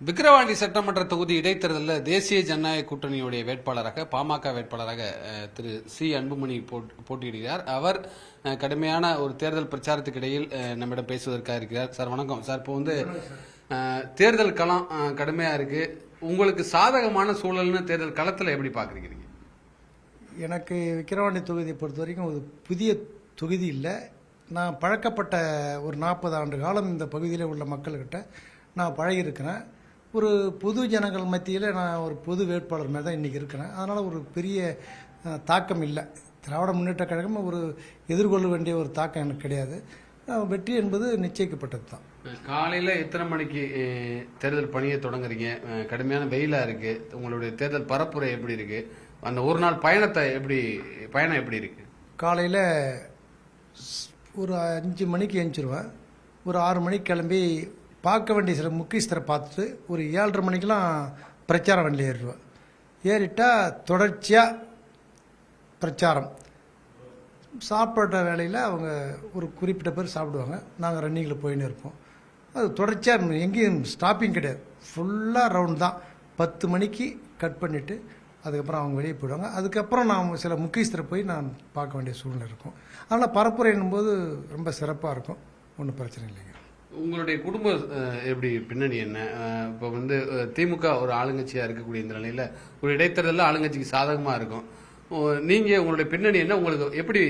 விக்கிரவாண்டி சட்டமன்ற தொகுதி இடைத்தேர்தலில் தேசிய ஜனநாயக கூட்டணியுடைய வேட்பாளராக பாமக வேட்பாளராக திரு சி அன்புமணி போட்டியிடுகிறார். அவர் கடுமையான ஒரு தேர்தல் பிரச்சாரத்துக்கு இடையில் நம்மிடம் பேசுவதற்காக இருக்கிறார். சார் வணக்கம். சார், இப்போ தேர்தல் களம் கடுமையா இருக்கு. உங்களுக்கு சாதகமான சூழல்னு தேர்தல் களத்தில் எப்படி பாக்குறீங்க? எனக்கு விக்கிரவாண்டி தொகுதியை பொறுத்த வரைக்கும் ஒரு புதிய தொகுதி இல்லை. நான் பழக்கப்பட்ட ஒரு 40 ஆண்டு காலம் இந்த பகுதியில் உள்ள மக்கள்கிட்ட நான் பழகியிருக்கிறேன். ஒரு பொது ஜனங்கள் மத்தியில் நான் ஒரு பொது வேட்பாளர் மாதிரி தான் இன்றைக்கி இருக்கிறேன். அதனால் ஒரு பெரிய தாக்கம் இல்லை. திராவிட முன்னேற்ற கழகம் ஒரு எதிர்கொள்ள வேண்டிய ஒரு தாக்கம் எனக்கு கிடையாது. வெற்றி என்பது நிச்சயிக்கப்பட்டது தான். காலையில் எத்தனை மணிக்கு தேர்தல் பணியை தொடங்குறீங்க? கடுமையான வெயிலாக இருக்குது. உங்களுடைய தேர்தல் பரப்புரை எப்படி இருக்குது? அந்த ஒரு நாள் பயணம் எப்படி இருக்குது? காலையில் ஒரு 5 மணிக்கு எழுந்திருவேன். ஒரு 6 மணிக்கு கிளம்பி பார்க்க வேண்டிய சில முக்கியஸ்தரை பார்த்துட்டு ஒரு 7:30 மணிக்கெலாம் பிரச்சாரம் வண்டியில் ஏறிடுவேன். ஏறிட்டால் தொடர்ச்சியாக பிரச்சாரம். சாப்பிட்ற வேலையில் அவங்க ஒரு குறிப்பிட்ட பேர் சாப்பிடுவாங்க. நாங்கள் ரன்னிங்கில் போயின்னு இருப்போம். அது தொடர்ச்சியாக எங்கேயும் ஸ்டாப்பிங் கிடையாது. ஃபுல்லாக ரவுண்ட் தான். 10 மணிக்கு கட் பண்ணிவிட்டு அதுக்கப்புறம் அவங்க வெளியே போயிடுவாங்க. அதுக்கப்புறம் நான் சில முக்கியஸ்தரை போய் நான் பார்க்க வேண்டிய சூழ்நிலை இருக்கும். அதனால் பரப்புரை என்னும்போது ரொம்ப சிறப்பாக இருக்கும். ஒன்றும் பிரச்சனை இல்லைங்க. உங்களுடைய குடும்ப எப்படி பின்னணி என்ன? இப்போ திமுக ஒரு ஆளுங்கட்சியாக இருக்கக்கூடிய இந்த நிலையில் ஒரு இடைத்தேர்தலில் ஆளுங்கட்சிக்கு சாதகமாக இருக்கும். நீங்கள் உங்களுடைய பின்னணி என்ன? உங்களுக்கு எப்படி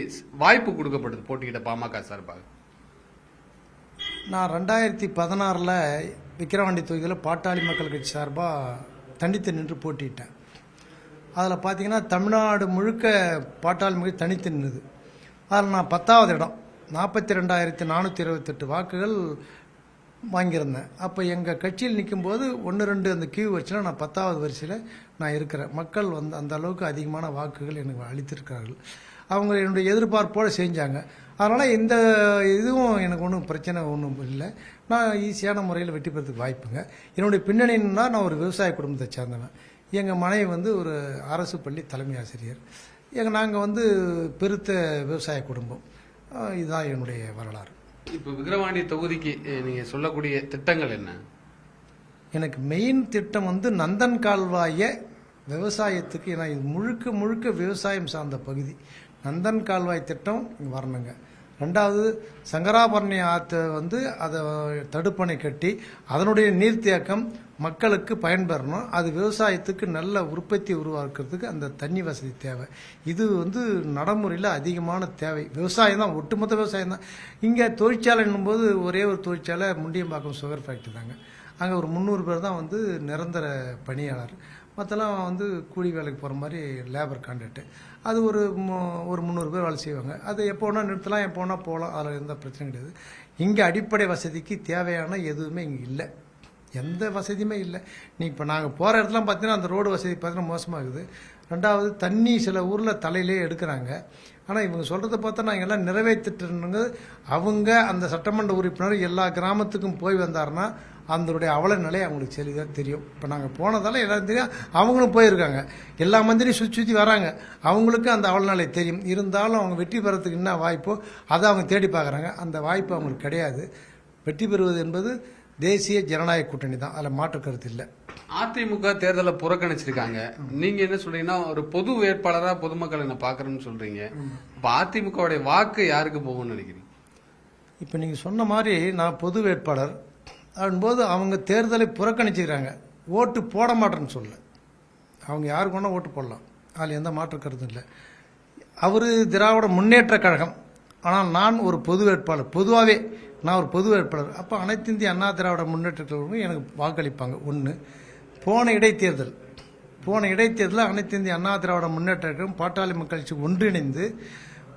வாய்ப்பு கொடுக்கப்படுது போட்டியிட பாமக சார்பாக? நான் 2016 விக்கிரவாண்டி தொகுதியில் பாட்டாளி மக்கள் கட்சி சார்பாக தனித்து நின்று போட்டியிட்டேன். அதில் பார்த்தீங்கன்னா தமிழ்நாடு முழுக்க பாட்டாளி மக்கள் தனித்து நின்றுது. அதில் நான் 10வது இடம், 42,428 வாக்குகள் வாங்கியிருந்தேன். அப்போ எங்கள் கட்சியில் நிற்கும்போது 1-2 அந்த கியூ வரிசையில் நான் 10வது வரிசையில் நான் இருக்கிறேன். மக்கள் அந்த அளவுக்கு அதிகமான வாக்குகள் எனக்கு அளித்திருக்கிறார்கள். அவங்க என்னுடைய எதிர்பார்ப்போடு செஞ்சாங்க. அதனால் இந்த இதுவும் எனக்கு ஒன்றும் பிரச்சனை ஒன்றும் இல்லை. நான் ஈஸியான முறையில் வெற்றி பெறதுக்கு வாய்ப்புங்க. என்னுடைய பின்னணின்னா நான் ஒரு விவசாய குடும்பத்தை சேர்ந்தவன். எங்கள் மனைவி ஒரு அரசு பள்ளி தலைமை ஆசிரியர். நாங்கள் பெருத்த விவசாய குடும்பம். இதுதான் என்னுடைய வரலாறு. இப்போ விக்கிரவாண்டி தொகுதிக்கு நீங்கள் சொல்லக்கூடிய திட்டங்கள் என்ன? எனக்கு மெயின் திட்டம் நந்தன் கால்வாயை விவசாயத்துக்கு, ஏன்னா இது முழுக்க முழுக்க விவசாயம் சார்ந்த பகுதி. நந்தன் கால்வாய் திட்டம் வரணுங்க. 2வது சங்கராபரணி ஆற்றை அதை தடுப்பணை கட்டி அதனுடைய நீர்த்தேக்கம் மக்களுக்கு பயன்பெறணும். அது விவசாயத்துக்கு நல்ல உற்பத்தி உருவாக்குறதுக்கு அந்த தண்ணி வசதி தேவை. இது நடைமுறையில் அதிகமான தேவை. விவசாயம் தான், ஒட்டுமொத்த விவசாயம் தான். இங்கே தொழிற்சாலை என்னும்போது ஒரே ஒரு தொழிற்சாலை முண்டியம்பாக்கம் சுகர் ஃபேக்ட்ரி தாங்க. அங்கே ஒரு 300 பேர் தான் நிரந்தர பணியாளர். மற்றெல்லாம் கூலி வேலைக்கு போகிற மாதிரி லேபர் கான்ட்ராக்டு. அது ஒரு 300 பேர் வேலை செய்வாங்க. அது எப்போ வேணால் நிறுத்தலாம், எப்போ வேணால் போகலாம். அதில் எந்த பிரச்சனையும் கிடையாது. இங்கே அடிப்படை வசதிக்கு தேவையான எதுவுமே இங்கே இல்லை. எந்த வசதியுமே இல்லை. இப்போ நாங்கள் போகிற இடத்துலாம் பார்த்தீங்கன்னா அந்த ரோடு வசதி பார்த்தீங்கன்னா மோசமாகுது. 2வது தண்ணி சில ஊரில் தலையிலே எடுக்கிறாங்க. ஆனால் இவங்க சொல்கிறத பார்த்தா நாங்கள் எல்லாம் நிறைவேற்றிட்டுருங்க. அவங்க அந்த சட்டமன்ற உறுப்பினர் எல்லா கிராமத்துக்கும் போய் வந்தாருன்னா அதனுடைய அவல நிலை அவங்களுக்கு சரியாக தெரியும். இப்போ நாங்கள் போனதால எல்லாரும் தெரியும். அவங்களும் போயிருக்காங்க. எல்லா மந்திரியும் சுற்றி வராங்க. அவங்களுக்கு அந்த அவல நிலை தெரியும். இருந்தாலும் அவங்க வெற்றி பெறத்துக்கு என்ன வாய்ப்போ அதை அவங்க தேடி பார்க்குறாங்க. அந்த வாய்ப்பு அவங்களுக்கு கிடையாது. வெற்றி பெறுவது என்பது தேசிய ஜனநாயக கூட்டணி தான். அதில் மாற்று கருத்து இல்லை. அதிமுக தேர்தலை புறக்கணிச்சிருக்காங்க. நீங்க என்ன சொல்றீங்கன்னா ஒரு பொது வேட்பாளராக பொதுமக்கள் என்ன பாக்குறேன்னு சொல்றீங்க. இப்போ அதிமுகவுடைய வாக்கு யாருக்கு போகும்னு நினைக்கிறீங்க? இப்போ நீங்க சொன்ன மாதிரி நான் பொது வேட்பாளர் அப்படின்போது அவங்க தேர்தலை புறக்கணிச்சுக்கிறாங்க. ஓட்டு போட மாட்டேன்னு சொல்ல. அவங்க யாருக்கு வேணால் ஓட்டு போடலாம். அதில் எந்த மாற்று கருத்தும் இல்லை. அவர் திராவிட முன்னேற்ற கழகம். ஆனால் நான் ஒரு பொது வேட்பாளர். பொதுவாகவே நான் ஒரு பொது வேட்பாளர். அப்போ அனைத்து இந்திய அண்ணா திராவிட முன்னேற்ற கழகம் எனக்கு வாக்களிப்பாங்க. ஒன்று, போன இடைத்தேர்தலில் அனைத்து இந்திய அண்ணா திராவிட முன்னேற்ற கழகம் பாட்டாளி மக்கள் கட்சி ஒன்றிணைந்து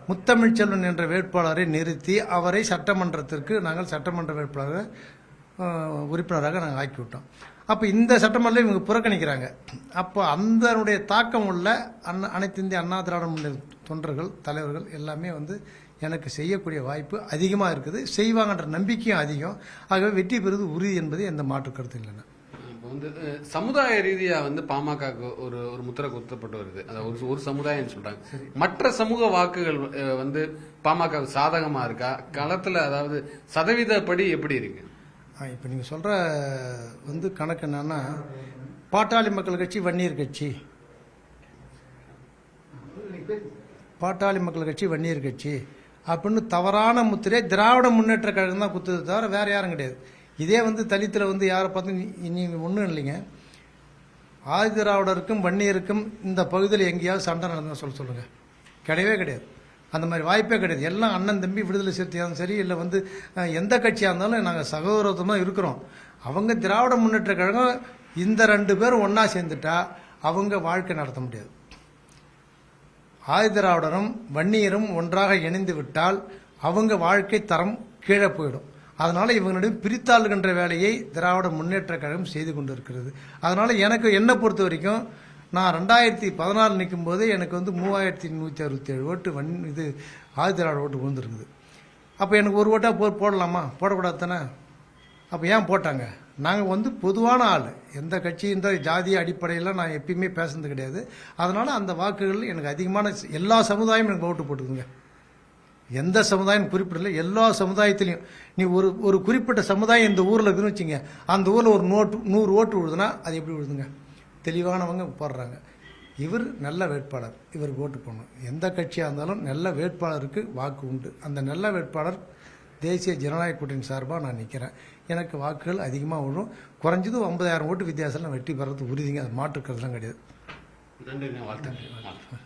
முத்தமிழ்ச்செல்வன் என்ற வேட்பாளரை நிறுத்தி அவரை சட்டமன்றத்திற்கு நாங்கள் சட்டமன்ற வேட்பாளரை உறுப்பினராக நாங்கள் ஆக்கிவிட்டோம். அப்போ இந்த சட்டமன்றம் இவங்க புறக்கணிக்கிறாங்க. அப்போ அதனுடைய தாக்கம் உள்ள அனைத்து இந்திய அண்ணா திராவிட முன்னேற்ற தொண்டர்கள் தலைவர்கள் எல்லாமே எனக்கு செய்யக்கூடிய வாய்ப்பு அதிகமாக இருக்குது. செய்வாங்கன்ற நம்பிக்கையும் அதிகம். ஆகவே வெற்றி பெறுவது உறுதி என்பது எந்த மாற்று கருத்து இல்லைன்னா. இப்போ சமுதாய ரீதியா பாமக ஒரு முத்திரை குத்தப்பட்டு வருது. அதாவது ஒரு சமுதாயம் சொல்றாங்க. மற்ற சமூக வாக்குகள் பாமக சாதகமா இருக்கா? களத்துல அதாவது சதவீதப்படி எப்படி இருக்கு? இப்போ நீங்கள் சொல்கிற வந்து கணக்கு என்னன்னா, பாட்டாளி மக்கள் கட்சி வன்னியர் கட்சி, பாட்டாளி மக்கள் கட்சி வன்னியர் கட்சி அப்படின்னு தவறான முத்திரை திராவிட முன்னேற்ற கழகம் தான் குத்துது தவிர வேறு யாரும் கிடையாது. இதே வந்து தலித்தில் வந்து யாரை பார்த்து நீங்கள் ஒன்றும் இல்லைங்க, ஆதி திராவிடருக்கும் வன்னியருக்கும் இந்த பகுதியில் எங்கேயாவது சண்டை நடந்தால் சொல்லுங்கள். கிடையவே கிடையாது. அந்த மாதிரி வாய்ப்பே கிடையாது. எல்லாம் அண்ணன் தம்பி, விடுதலை சிறுத்தையாலும் சரி, இல்லை வந்து எந்த கட்சியாக இருந்தாலும் நாங்கள் சகோதரத்தமாக இருக்கிறோம். அவங்க திராவிட முன்னேற்ற கழகம் இந்த 2 பேரும் ஒன்றா சேர்ந்துட்டா அவங்க வாழ்க்கை நடத்த முடியாது. ஆதி திராவிடரும் வன்னியரும் ஒன்றாக இணைந்து விட்டால் அவங்க வாழ்க்கை தரம் கீழே போயிடும். அதனால இவங்களுடைய பிரித்தாளுகின்ற வேலையை திராவிட முன்னேற்ற கழகம் செய்து கொண்டிருக்கிறது. அதனால எனக்கு என்னை பொறுத்த வரைக்கும் நான் 2014 நிற்கும் போது எனக்கு வந்து 3167 ஓட்டு இது ஆதி திராவிட ஓட்டு விழுந்துருக்குது. அப்போ எனக்கு ஒரு ஓட்டாக போடலாமா? போடக்கூடாது தானே? அப்போ ஏன் போட்டாங்க? நாங்கள் வந்து பொதுவான ஆள், எந்த கட்சி இந்த ஜாதி அடிப்படையில் நான் எப்பயுமே பேசுனது கிடையாது. அதனால அந்த வாக்குகள் எனக்கு அதிகமான எல்லா சமுதாயமும் எனக்கு ஓட்டு போட்டுக்குங்க. எந்த சமுதாயம் குறிப்பிடல, எல்லா சமுதாயத்திலையும். நீ ஒரு குறிப்பிட்ட சமுதாயம் இந்த ஊரில் இருக்குன்னு வச்சுங்க, அந்த ஊரில் ஒரு 100 ஓட்டு விழுதுன்னா அது எப்படி விழுதுங்க? தெளிவானவங்க போடுறாங்க. இவர் நல்ல வேட்பாளர், இவருக்கு ஓட்டு போடணும். எந்த கட்சியாக இருந்தாலும் நல்ல வேட்பாளருக்கு வாக்கு உண்டு. அந்த நல்ல வேட்பாளர் தேசிய ஜனநாயக கூட்டணி சார்பாக நான் நிற்கிறேன். எனக்கு வாக்குகள் அதிகமாக விழும். குறைஞ்சது 50,000 ஓட்டு வித்தியாசத்தில் வெற்றி பெறது உறுதிங்க. அது மாற்றுக்கிறதுலாம் கிடையாது. நன்றி, வாழ்த்துக்கள்.